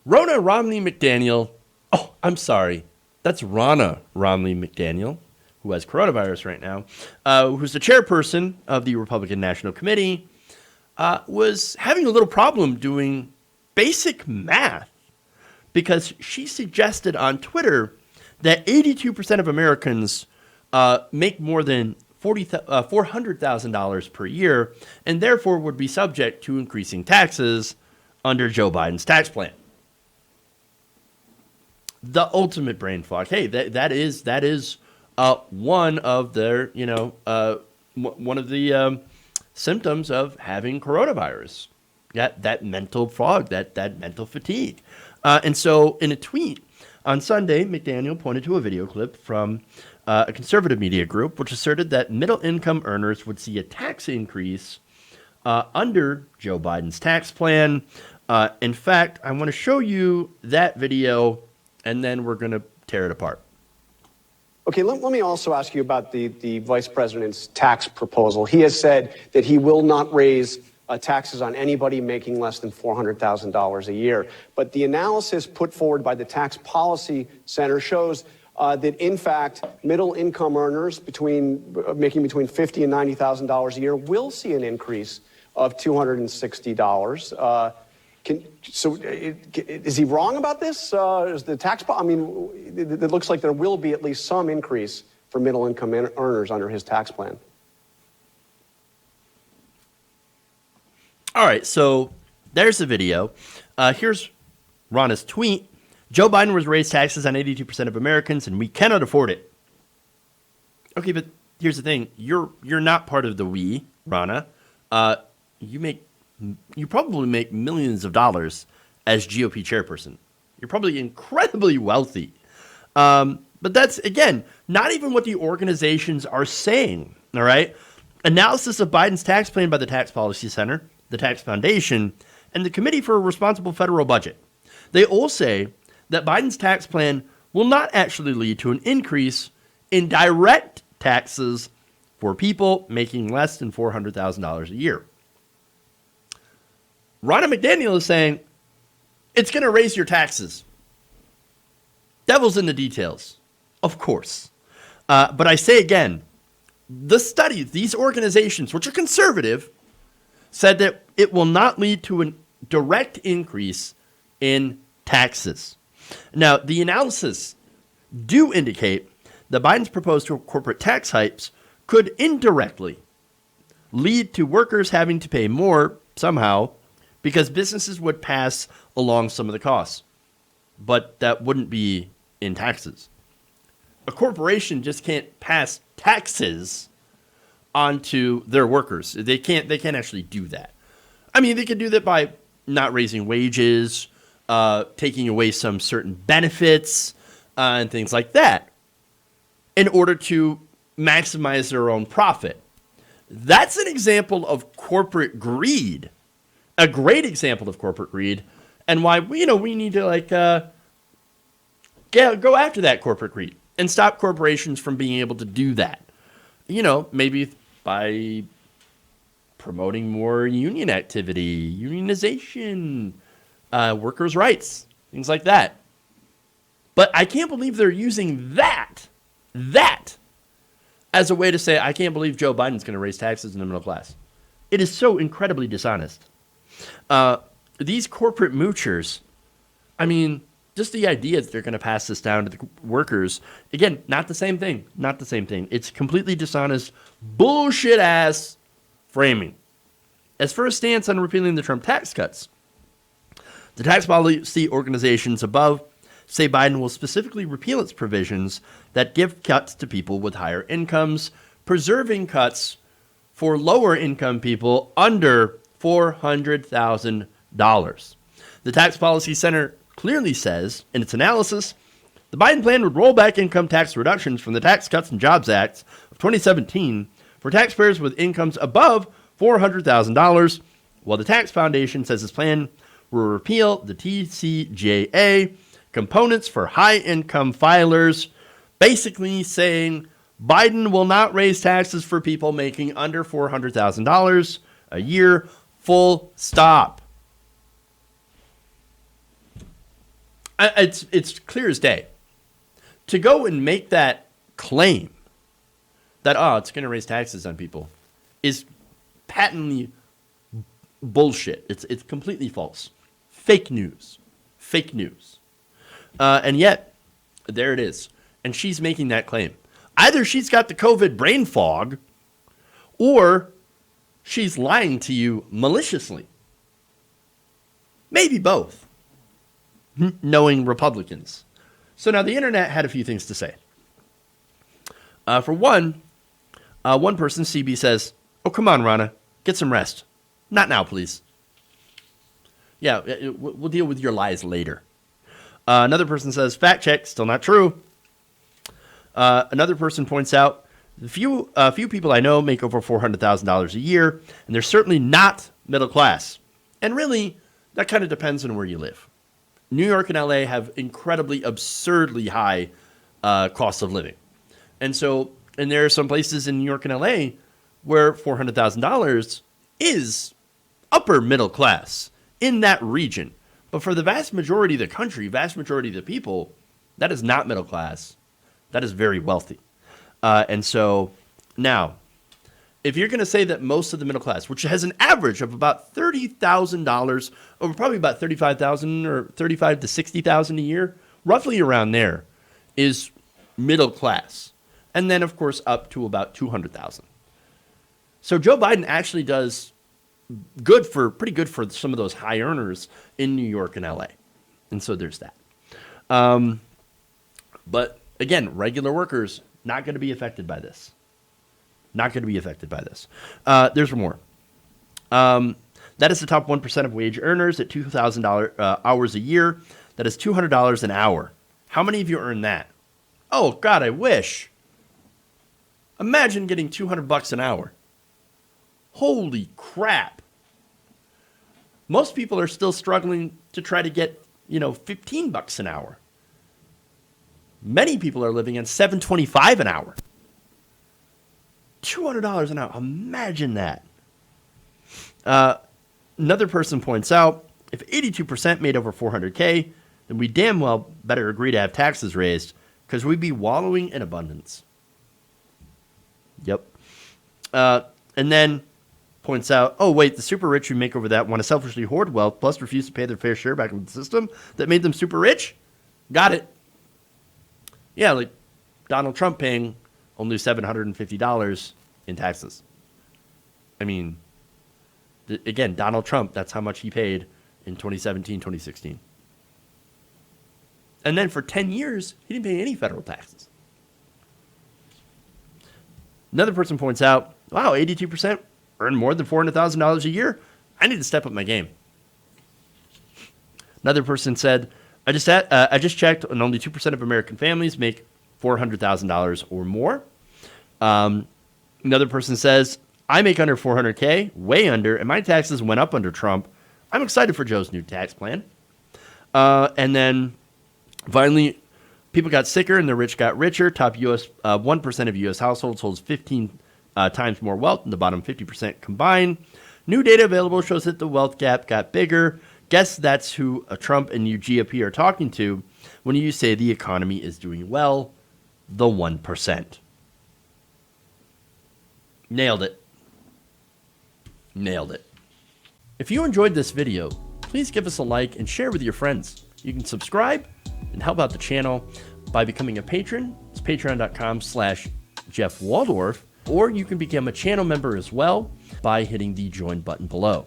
Rona Romney McDaniel. Oh, I'm sorry. That's Rona Romney McDaniel, who has coronavirus right now, who's the chairperson of the Republican National Committee, was having a little problem doing basic math because she suggested on Twitter that 82% of Americans make more than $400,000 per year and therefore would be subject to increasing taxes under Joe Biden's tax plan. The ultimate brain fog. Hey, that is one of their, one of the symptoms of having coronavirus. That mental fog, that mental fatigue. And so in a tweet on Sunday, McDaniel pointed to a video clip from a conservative media group, which asserted that middle-income earners would see a tax increase under Joe Biden's tax plan. In fact, I want to show you that video, and then we're going to tear it apart. Okay, let me also ask you about the vice president's tax proposal. He has said that he will not raise taxes on anybody making less than $400,000 a year. But the analysis put forward by the Tax Policy Center shows that, in fact, middle-income earners making between $50,000 and $90,000 a year will see an increase of $260. Is he wrong about this? Is the tax? It looks like there will be at least some increase for middle-income earners under his tax plan. All right, so there's the video. Here's Rona's tweet. Joe Biden was raised taxes on 82% of Americans, and we cannot afford it. Okay, but here's the thing: you're not part of the we, Rona. You probably make millions of dollars as GOP chairperson. You're probably incredibly wealthy. But that's, again, not even what the organizations are saying, all right? Analysis of Biden's tax plan by the Tax Policy Center, the Tax Foundation, and the Committee for a Responsible Federal Budget. They all say that Biden's tax plan will not actually lead to an increase in direct taxes for people making less than $400,000 a year. Ronna McDaniel is saying it's going to raise your taxes. Devil's in the details, of course. But I say again, the studies, these organizations, which are conservative, said that it will not lead to a direct increase in taxes. Now, the analysis do indicate that Biden's proposed corporate tax hikes could indirectly lead to workers having to pay more somehow because businesses would pass along some of the costs. But that wouldn't be in taxes. A corporation just can't pass taxes onto their workers. They can't actually do that. I mean, they could do that by not raising wages, taking away some certain benefits, and things like that in order to maximize their own profit. That's an example of corporate greed, a great example of corporate greed, and why we need to go after that corporate greed and stop corporations from being able to do that. Maybe by promoting more union activity, unionization, workers' rights, things like that. But I can't believe they're using that as a way to say, I can't believe Joe Biden's going to raise taxes in the middle class. It is so incredibly dishonest. These corporate moochers, I mean, just the idea that they're going to pass this down to the workers, again, not the same thing. It's completely dishonest, bullshit-ass framing. As for a stance on repealing the Trump tax cuts, the tax policy organizations above say Biden will specifically repeal its provisions that give cuts to people with higher incomes, preserving cuts for lower income people under $400,000. The Tax Policy Center clearly says in its analysis, the Biden plan would roll back income tax reductions from the Tax Cuts and Jobs Act of 2017 for taxpayers with incomes above $400,000, while the Tax Foundation says its plan will repeal the TCJA components for high-income filers, basically saying Biden will not raise taxes for people making under $400,000 a year, full stop. It's clear as day. To go and make that claim that, it's going to raise taxes on people is patently bullshit. It's completely false. Fake news. Fake news. And yet, there it is. And she's making that claim. Either she's got the COVID brain fog, or she's lying to you maliciously. Maybe both, knowing Republicans. So now the internet had a few things to say. For one person, CB, says, "Oh, come on, Rona, get some rest. Not now, please." Yeah, we'll deal with your lies later. Another person says, "Fact check, still not true." Another person points out, a few people I know make over $400,000 a year, and they're certainly not middle class. And really, that kind of depends on where you live. New York and LA have incredibly, absurdly high costs of living. And there are some places in New York and LA where $400,000 is upper middle class in that region. But for the vast majority of the country, vast majority of the people, that is not middle class. That is very wealthy. And so now, if you're going to say that most of the middle class, which has an average of about $30,000, or probably about $35,000 or $35,000 to $60,000 a year, roughly around there, is middle class. And then, of course, up to about $200,000. So Joe Biden actually does pretty good for some of those high earners in New York and LA. And so there's that. But again, regular workers, not going to be affected by this. Not going to be affected by this. There's more. That is the top 1% of wage earners at $2,000 hours a year. That is $200 an hour. How many of you earn that? Oh, God, I wish. Imagine getting $200 an hour. Holy crap. Most people are still struggling to try to get, $15 an hour. Many people are living on $7.25 an hour. $200 an hour. Imagine that. Another person points out, if 82% made over $400K, then we damn well better agree to have taxes raised, because we'd be wallowing in abundance. Yep. And then points out, oh, wait, the super rich who make over that want to selfishly hoard wealth, plus refuse to pay their fair share back into the system that made them super rich? Got it. Yeah, like Donald Trump paying only $750 in taxes. I mean, again, Donald Trump, that's how much he paid in 2017, 2016. And then for 10 years, he didn't pay any federal taxes. Another person points out, wow, 82% earn more than $400,000 a year. I need to step up my game. Another person said, I just checked, and only 2% of American families make $400,000 or more. Another person says, I make under $400K, way under, and my taxes went up under Trump. I'm excited for Joe's new tax plan. And then finally, people got sicker and the rich got richer. Top 1% of U.S. households holds 15 times more wealth than the bottom 50% combined. New data available shows that the wealth gap got bigger. Guess that's who Trump and you GOP are talking to when you say the economy is doing well, the 1%. Nailed it. Nailed it. If you enjoyed this video, please give us a like and share with your friends. You can subscribe and help out the channel by becoming a patron. It's patreon.com/Jeff Waldorf, or you can become a channel member as well by hitting the join button below.